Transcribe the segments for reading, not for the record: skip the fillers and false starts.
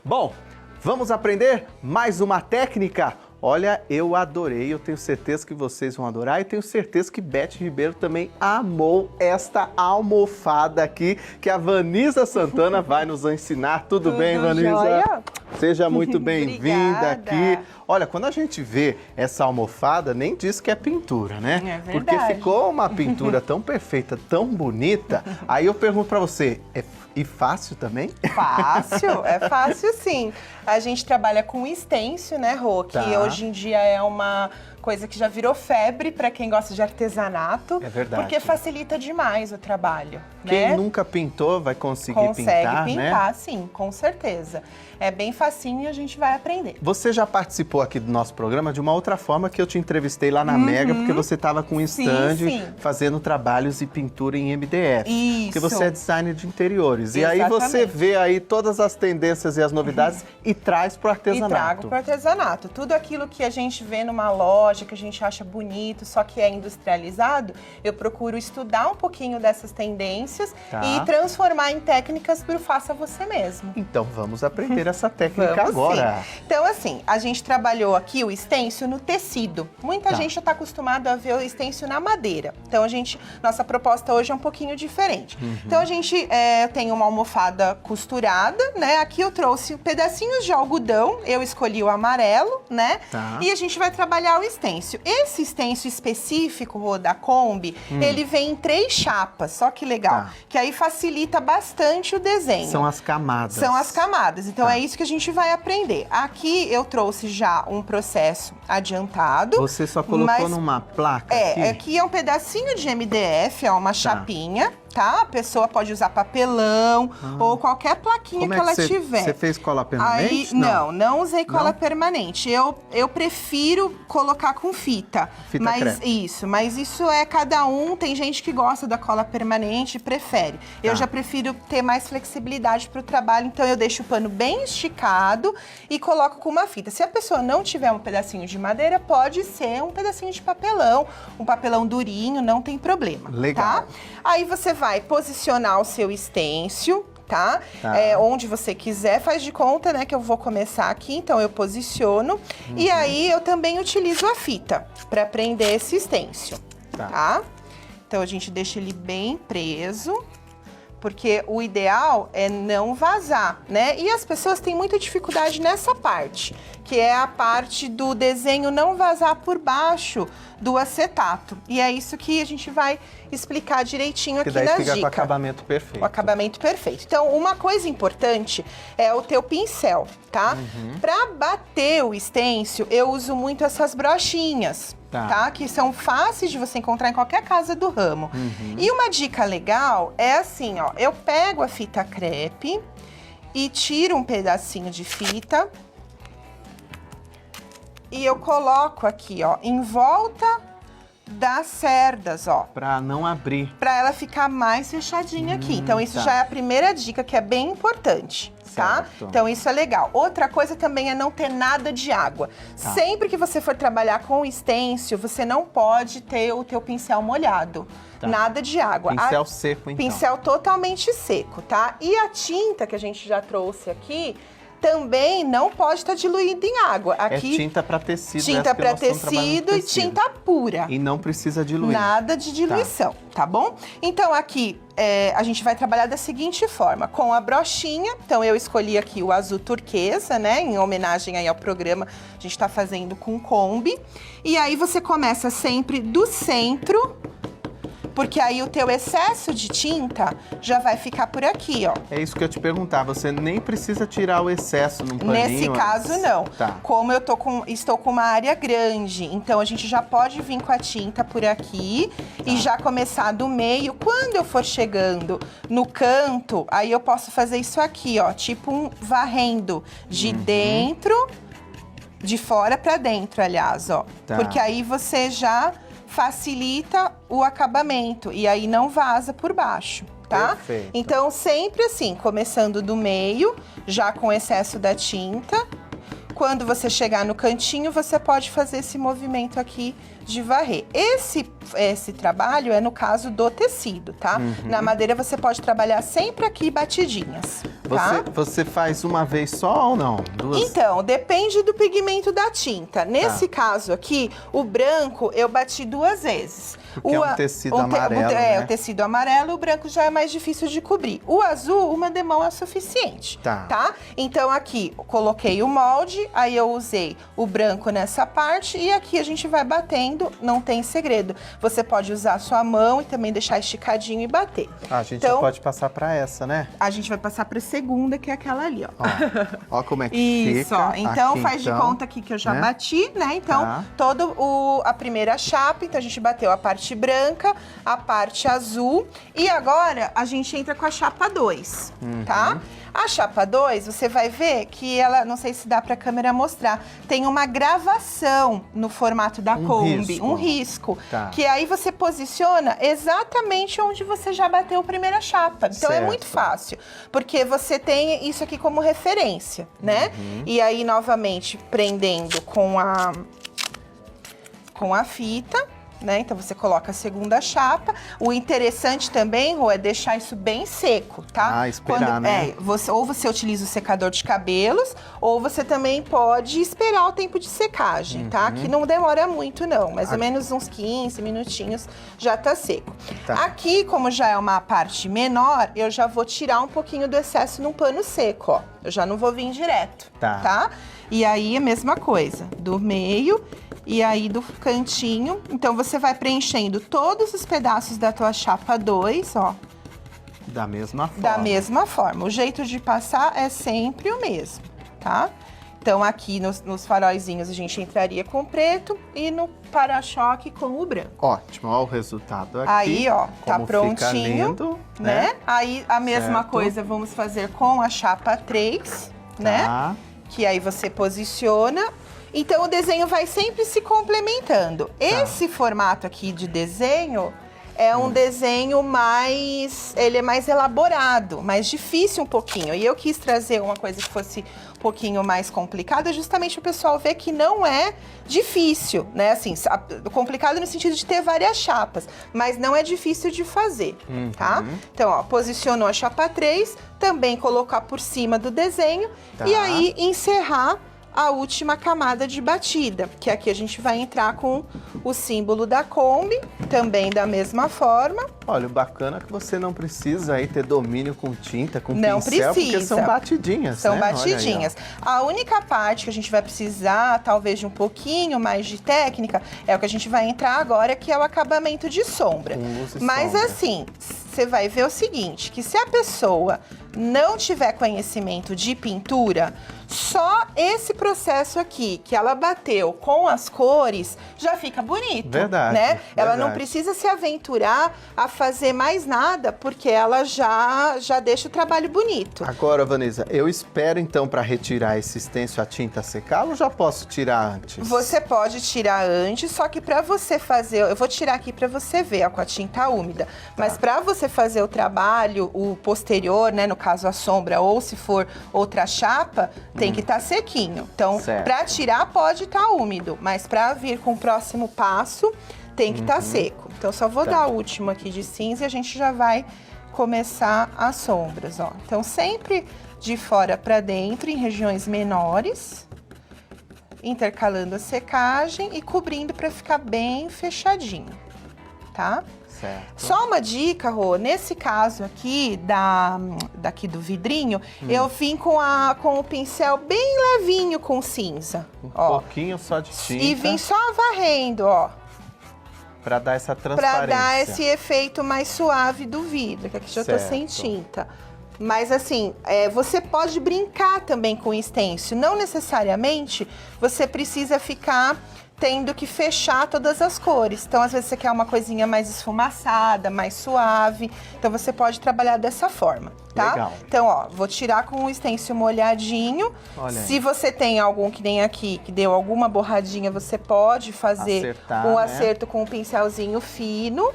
Bom, vamos aprender mais uma técnica? Olha, eu adorei, eu tenho certeza que vocês vão adorar e tenho certeza que Beth Ribeiro também amou esta almofada aqui que a Vanisa Santana vai nos ensinar. Tudo bem, Vanisa? Joia? Seja muito bem-vinda aqui. Olha, quando a gente vê essa almofada, nem diz que é pintura, né? É verdade. Porque ficou uma pintura tão perfeita, tão bonita. Aí eu pergunto pra você, e fácil também? Fácil, é fácil sim. A gente trabalha com stencil, né, Rô? Que hoje em dia é uma coisa que já virou febre para quem gosta de artesanato. É verdade. Porque facilita demais o trabalho, Quem né? nunca pintou vai conseguir Consegue pintar, né? sim, com certeza. É bem facinho e a gente vai aprender. Você já participou aqui do nosso programa de uma outra forma que eu te entrevistei lá na Mega, porque você estava com um stand fazendo trabalhos e pintura em MDF. Isso. Porque você é designer de interiores. Exatamente. E aí você vê aí todas as tendências e as novidades e traz para o artesanato. E trago para o artesanato. Tudo aquilo que a gente vê numa loja, que a gente acha bonito, só que é industrializado, eu procuro estudar um pouquinho dessas tendências e transformar em técnicas para o faça você mesmo. Então vamos aprender essa técnica Vamos agora. Sim. Então assim, a gente trabalhou aqui o stencil no tecido. Muita gente já está acostumada a ver o stencil na madeira. Então nossa proposta hoje é um pouquinho diferente. Então a gente tem uma almofada costurada, né? Aqui eu trouxe pedacinhos de algodão, eu escolhi o amarelo, né? E a gente vai trabalhar o stencil. Esse stencil específico, Rô, da Kombi, ele vem em 3 chapas, só que legal. Que aí facilita bastante o desenho. São as camadas. São as camadas, então é isso que a gente vai aprender. Aqui eu trouxe já um processo adiantado. Você só colocou numa placa aqui? Aqui é um pedacinho de MDF, é uma chapinha. Tá? A pessoa pode usar papelão ou qualquer plaquinha que ela tiver. Você fez cola permanente? Aí, não usei cola permanente. Eu prefiro colocar com fita. Fita crepe. Mas isso é cada um. Tem gente que gosta da cola permanente e prefere. Eu já prefiro ter mais flexibilidade para o trabalho, então eu deixo o pano bem esticado e coloco com uma fita. Se a pessoa não tiver um pedacinho de madeira, pode ser um pedacinho de papelão, um papelão durinho, não tem problema. Legal. Tá? Aí você vai posicionar o seu stencil, tá? Onde você quiser, faz de conta, né, que eu vou começar aqui, então eu posiciono. E aí eu também utilizo a fita para prender esse stencil, tá? Então a gente deixa ele bem preso, porque o ideal é não vazar, né? E as pessoas têm muita dificuldade nessa parte, que é a parte do desenho não vazar por baixo do acetato. E é isso que a gente vai explicar direitinho aqui na dica. Que daí fica com o acabamento perfeito. O acabamento perfeito. Então, uma coisa importante é o teu pincel, tá? Pra bater o stencil, eu uso muito essas brochinhas. Tá? Que são fáceis de você encontrar em qualquer casa do ramo. E uma dica legal é assim, ó, eu pego a fita crepe e tiro um pedacinho de fita e eu coloco aqui, ó, em volta das cerdas, ó. Pra não abrir. Pra ela ficar mais fechadinha aqui. Então isso já é a primeira dica, que é bem importante. Tá? Então isso é legal. Outra coisa também é não ter nada de água. Sempre que você for trabalhar com o stencil, você não pode ter o teu pincel molhado. Nada de água. Pincel seco, então. Pincel totalmente seco, tá? E a tinta que a gente já trouxe aqui também não pode estar diluída em água. Aqui, é tinta para tecido. Tinta para tecido e tinta pura. E não precisa diluir. Nada de diluição, tá bom? Então aqui a gente vai trabalhar da seguinte forma, com a brochinha. Então eu escolhi aqui o azul turquesa, né? Em homenagem aí ao programa, a gente tá fazendo com Kombi. E aí você começa sempre do centro, porque aí o teu excesso de tinta já vai ficar por aqui, ó. É isso que eu te perguntar, você nem precisa tirar o excesso num paninho. Nesse caso, não. Como eu estou com uma área grande, então a gente já pode vir com a tinta por aqui e já começar do meio. Quando eu for chegando no canto, aí eu posso fazer isso aqui, ó, tipo um varrendo de dentro, de fora pra dentro, aliás, ó. Porque aí você já facilita o acabamento e aí não vaza por baixo, tá? Perfeito. Então, sempre assim, começando do meio, já com excesso da tinta. Quando você chegar no cantinho, você pode fazer esse movimento aqui de varrer. Esse trabalho é no caso do tecido, tá? Na madeira você pode trabalhar sempre aqui batidinhas. Você faz uma vez só ou não? Duas? Então, depende do pigmento da tinta. Nesse caso aqui, o branco eu bati 2 vezes. Porque é um tecido amarelo, né? O tecido amarelo, o branco já é mais difícil de cobrir. O azul, uma demão é suficiente, tá? Então aqui, coloquei o molde, aí eu usei o branco nessa parte e aqui a gente vai batendo, não tem segredo. Você pode usar a sua mão e também deixar esticadinho e bater. A gente já pode passar pra essa, né? A gente vai passar pra segunda, que é aquela ali, ó. Ó como é que Isso, fica. ó. Então aqui, faz de conta aqui que eu já né? bati, né? Então, a primeira chapa, então a gente bateu a parte branca, a parte azul. E agora a gente entra com a chapa 2, tá? A chapa 2, você vai ver que ela, não sei se dá pra câmera mostrar, tem uma gravação no formato da Kombi, um risco, que aí você posiciona exatamente onde você já bateu a primeira chapa. Então é muito fácil, porque você tem isso aqui como referência, né? E aí, novamente, prendendo com a fita, né? Então você coloca a segunda chapa. O interessante também, Rô, é deixar isso bem seco, tá? Esperar, né? Ou você utiliza o secador de cabelos, ou você também pode esperar o tempo de secagem, tá? Que não demora muito, não. Mais ou menos uns 15 minutinhos já tá seco. Aqui, como já é uma parte menor, eu já vou tirar um pouquinho do excesso num pano seco, ó. Eu já não vou vir direto, tá? E aí, a mesma coisa, do meio e aí do cantinho. Então, você vai preenchendo todos os pedaços da tua chapa 2, ó. Da mesma forma. Da mesma forma. O jeito de passar é sempre o mesmo, tá? Então, aqui nos faróizinhos a gente entraria com o preto e no para-choque com o branco. Ótimo, ó o resultado aqui. Aí, ó, tá como prontinho, fica lindo, né? Aí, a mesma coisa vamos fazer com a chapa 3, né? Que aí você posiciona. Então, o desenho vai sempre se complementando. Esse formato aqui de desenho é um desenho mais... Ele é mais elaborado, mais difícil um pouquinho. E eu quis trazer uma coisa que fosse um pouquinho mais complicada, justamente o pessoal ver que não é difícil, né? Assim, complicado no sentido de ter várias chapas, mas não é difícil de fazer, tá? Então, ó, posicionou a chapa 3, também colocar por cima do desenho e aí encerrar a última camada de batida, que aqui a gente vai entrar com o símbolo da Kombi, também da mesma forma. Olha, o bacana é que você não precisa aí ter domínio com tinta, com não pincel, precisa. porque são batidinhas, São né? batidinhas. Aí, a única parte que a gente vai precisar, talvez de um pouquinho mais de técnica, é o que a gente vai entrar agora, que é o acabamento de sombra. Mas assim, você vai ver o seguinte, que se a pessoa não tiver conhecimento de pintura, só esse processo aqui, que ela bateu com as cores, já fica bonito, verdade, né? Verdade. Ela não precisa se aventurar a fazer mais nada, porque ela já deixa o trabalho bonito. Agora, Vanessa, eu espero então para retirar esse stencil a tinta secar ou já posso tirar antes? Você pode tirar antes, só que para você fazer, eu vou tirar aqui para você ver, ó, com a tinta úmida. Mas para você fazer o trabalho, o posterior, né, no caso a sombra, ou se for outra chapa, tem que estar sequinho. Então, para tirar pode estar úmido, mas para vir com o próximo passo, tem que estar seco. Então, só vou dar o último aqui de cinza e a gente já vai começar as sombras, ó. Então, sempre de fora para dentro, em regiões menores, intercalando a secagem e cobrindo para ficar bem fechadinho, tá? Certo. Só uma dica, Rô, nesse caso aqui, daqui do vidrinho, eu vim com o pincel bem levinho com cinza. Um pouquinho só de tinta. E vim só varrendo, ó. Pra dar essa transparência. Pra dar esse efeito mais suave do vidro, que aqui já tô sem tinta. Mas assim, você pode brincar também com o stencil. Não necessariamente você precisa ficar tendo que fechar todas as cores. Então, às vezes, você quer uma coisinha mais esfumaçada, mais suave. Então, você pode trabalhar dessa forma, tá? Legal. Então, ó, vou tirar com o stencil molhadinho. Olha aí. Se você tem algum que nem aqui, que deu alguma borradinha, você pode fazer um acerto com um pincelzinho fino.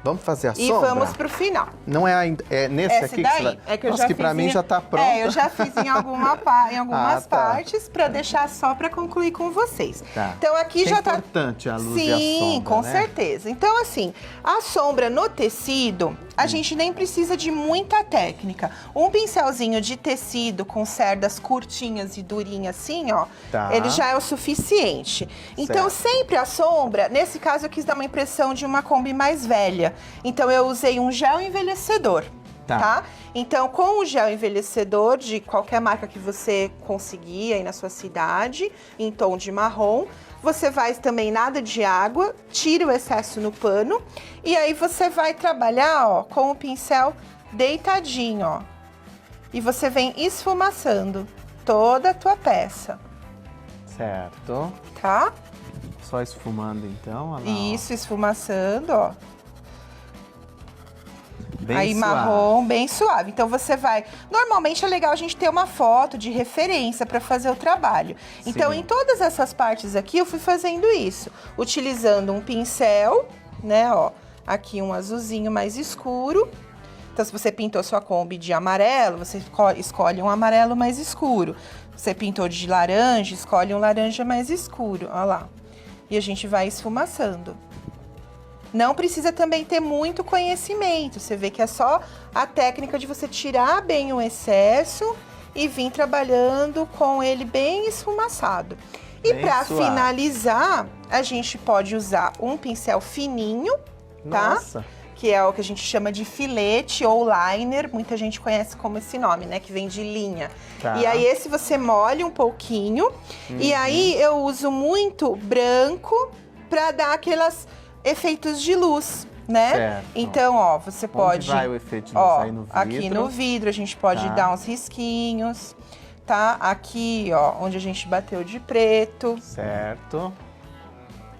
Vamos fazer a sombra? E vamos pro final. Não é ainda, nesse Esse aqui daí, que você vai... é que eu Nossa, já que pra fiz mim já tá pronto. eu já fiz em algumas partes pra deixar só pra concluir com vocês. Tá. Então aqui já tá... É importante a luz e a sombra, Sim, com né? certeza. Então assim, a sombra no tecido, a gente nem precisa de muita técnica. Um pincelzinho de tecido com cerdas curtinhas e durinhas assim, ó, ele já é o suficiente. Então, sempre a sombra, nesse caso eu quis dar uma impressão de uma Kombi mais velha. Então, eu usei um gel envelhecedor. Tá? Então, com o gel envelhecedor de qualquer marca que você conseguir aí na sua cidade, em tom de marrom, você vai também nada de água, tira o excesso no pano e aí você vai trabalhar, ó, com o pincel deitadinho, ó. E você vem esfumaçando toda a tua peça. Certo. Tá? Só esfumando então, olha lá, isso, esfumaçando, ó. Bem aí suave. Marrom, bem suave. Então você vai... Normalmente é legal a gente ter uma foto de referência para fazer o trabalho. Então, em todas essas partes aqui, eu fui fazendo isso. Utilizando um pincel, né, ó. Aqui um azulzinho mais escuro. Então, se você pintou sua Kombi de amarelo, você escolhe um amarelo mais escuro. Você pintou de laranja, escolhe um laranja mais escuro. Olha lá. E a gente vai esfumaçando. Não precisa também ter muito conhecimento. Você vê que é só a técnica de você tirar bem o excesso e vir trabalhando com ele bem esfumaçado. E para finalizar, a gente pode usar um pincel fininho, tá? Nossa. Que é o que a gente chama de filete ou liner. Muita gente conhece como esse nome, né? Que vem de linha. Tá. E aí esse você molha um pouquinho. E aí eu uso muito branco para dar aquelas... efeitos de luz, né? Certo. Então, ó, você pode... Onde vai o efeito de luz? Aí no vidro? Aqui no vidro a gente pode dar uns risquinhos, tá? Aqui, ó, onde a gente bateu de preto. Certo.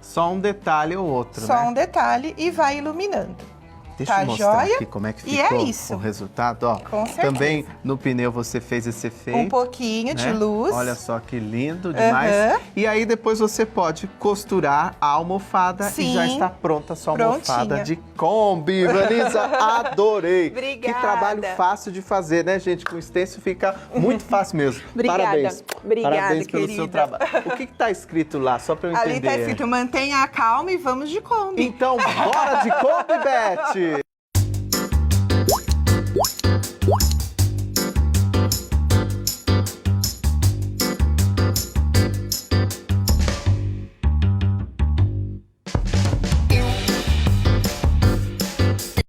Só um detalhe ou outro, Só né? um detalhe e vai iluminando. Deixa tá eu mostrar joia? aqui como é que E ficou é isso. o resultado, ó. Com certeza. Também no pneu você fez esse efeito. Um pouquinho de né? luz. Olha só que lindo demais. E aí depois você pode costurar a almofada e já está pronta a sua almofada de Kombi. Vanessa, adorei. Obrigada. Que trabalho fácil de fazer, né, gente? Com stencil fica muito fácil mesmo. Obrigada. Parabéns. Obrigada, Parabéns pelo querida. seu trabalho. O que está escrito lá, só para eu entender? Ali tá escrito, mantenha a calma e vamos de Kombi. Então, bora de Kombi, Beth!